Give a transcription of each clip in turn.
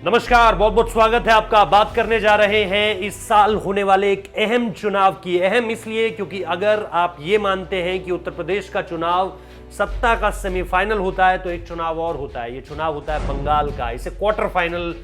नमस्कार, बहुत बहुत स्वागत है आपका। बात करने जा रहे हैं इस साल होने वाले एक अहम चुनाव की। अहम इसलिए क्योंकि अगर आप ये मानते हैं कि उत्तर प्रदेश का चुनाव सत्ता का सेमीफाइनल होता है तो एक चुनाव और होता है। ये चुनाव होता है बंगाल का। इसे क्वार्टर फाइनल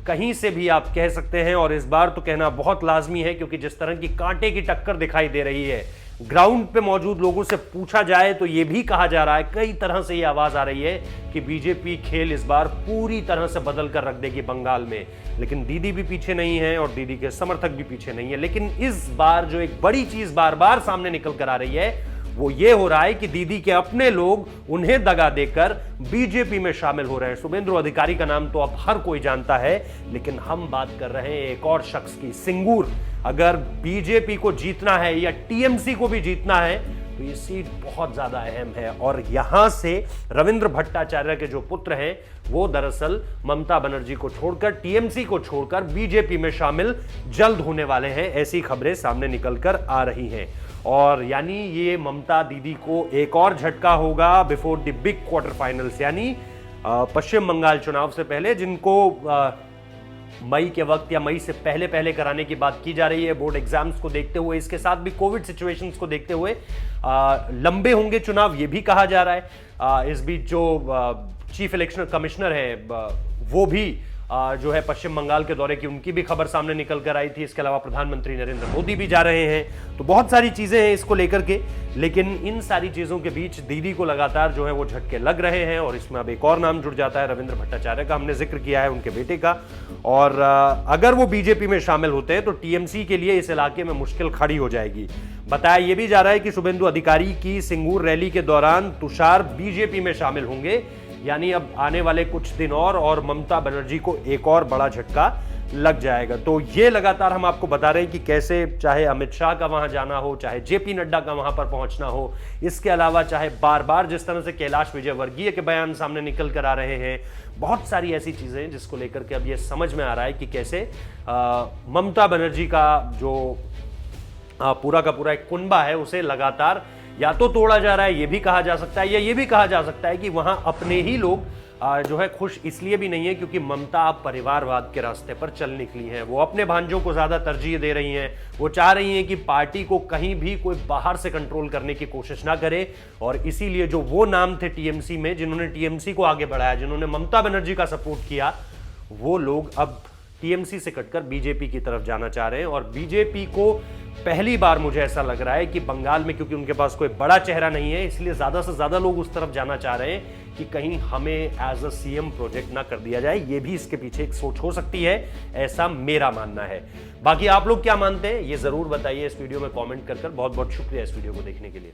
कहीं से भी आप कह सकते हैं, और इस बार तो कहना बहुत लाजमी है क्योंकि जिस तरह की कांटे की टक्कर दिखाई दे रही है, ग्राउंड पे मौजूद लोगों से पूछा जाए तो यह भी कहा जा रहा है, कई तरह से यह आवाज आ रही है कि बीजेपी खेल इस बार पूरी तरह से बदल कर रख देगी बंगाल में। लेकिन दीदी भी पीछे नहीं है और दीदी के समर्थक भी पीछे नहीं है। लेकिन इस बार जो एक बड़ी चीज बार बार सामने निकल कर आ रही है वो ये हो रहा है कि दीदी के अपने लोग उन्हें दगा देकर बीजेपी में शामिल हो रहे हैं। शुभेंदु अधिकारी का नाम तो अब हर कोई जानता है, लेकिन हम बात कर रहे हैं एक और शख्स की, सिंगूर। अगर बीजेपी को जीतना है या टीएमसी को भी जीतना है तो ये सीट बहुत ज्यादा अहम है। और यहां से रविंद्र भट्टाचार्य के जो पुत्र हैं वो दरअसल ममता बनर्जी को छोड़कर, टीएमसी को छोड़कर बीजेपी में शामिल जल्द होने वाले हैं। ऐसी खबरें सामने निकलकर आ रही हैं और यानी ये ममता दीदी को एक और झटका होगा before the big quarter finals, यानी पश्चिम बंगाल चुनाव से पहले, जिनको मई के वक्त या मई से पहले पहले कराने की बात की जा रही है। बोर्ड एग्जाम्स को देखते हुए, इसके साथ भी कोविड सिचुएशंस को देखते हुए लंबे होंगे चुनाव, ये भी कहा जा रहा है। इस बीच जो चीफ इलेक्शन कमिश्नर है वो भी जो है पश्चिम बंगाल के दौरे की, उनकी भी खबर सामने निकल कर आई थी। इसके अलावा प्रधानमंत्री नरेंद्र मोदी भी जा रहे हैं। तो बहुत सारी चीजें हैं इसको लेकर के, लेकिन इन सारी चीजों के बीच दीदी को लगातार जो है वो झटके लग रहे हैं। और इसमें अब एक और नाम जुड़ जाता है, रविंद्र भट्टाचार्य का हमने जिक्र किया है, उनके बेटे का। और अगर वो बीजेपी में शामिल होते हैं तो टीएमसी के लिए इस इलाके में मुश्किल खड़ी हो जाएगी। बताया यह भी जा रहा है कि शुभेंदु अधिकारी की सिंगूर रैली के दौरान तुषार बीजेपी में शामिल होंगे, यानी अब आने वाले कुछ दिन और ममता बनर्जी को एक और बड़ा झटका लग जाएगा। तो ये लगातार हम आपको बता रहे हैं कि कैसे चाहे अमित शाह का वहां जाना हो, चाहे जेपी नड्डा का वहां पर पहुंचना हो, इसके अलावा चाहे बार बार जिस तरह से कैलाश विजयवर्गीय के बयान सामने निकल कर आ रहे हैं, बहुत सारी ऐसी चीजें हैं जिसको लेकर के अब ये समझ में आ रहा है कि कैसे ममता बनर्जी का जो पूरा का पूरा एक कुनबा है उसे लगातार या तो तोड़ा जा रहा है, ये भी कहा जा सकता है, या ये भी कहा जा सकता है कि वहां अपने ही लोग जो है खुश इसलिए भी नहीं है क्योंकि ममता अब परिवारवाद के रास्ते पर चल निकली हैं। वो अपने भांजों को ज्यादा तरजीह दे रही हैं। वो चाह रही हैं कि पार्टी को कहीं भी कोई बाहर से कंट्रोल करने की कोशिश ना करे। और इसीलिए जो वो नाम थे टीएमसी में, जिन्होंने टीएमसी को आगे बढ़ाया, जिन्होंने ममता बनर्जी का सपोर्ट किया, वो लोग अब टीएमसी से कटकर बीजेपी की तरफ जाना चाह रहे हैं। और बीजेपी को पहली बार मुझे ऐसा लग रहा है कि बंगाल में, क्योंकि उनके पास कोई बड़ा चेहरा नहीं है, इसलिए ज्यादा से ज्यादा लोग उस तरफ जाना चाह रहे हैं कि कहीं हमें एज अ सीएम प्रोजेक्ट ना कर दिया जाए। ये भी इसके पीछे एक सोच हो सकती है, ऐसा मेरा मानना है। बाकी आप लोग क्या मानते हैं ये जरूर बताइए इस वीडियो में कमेंट कर। बहुत बहुत शुक्रिया इस वीडियो को देखने के लिए।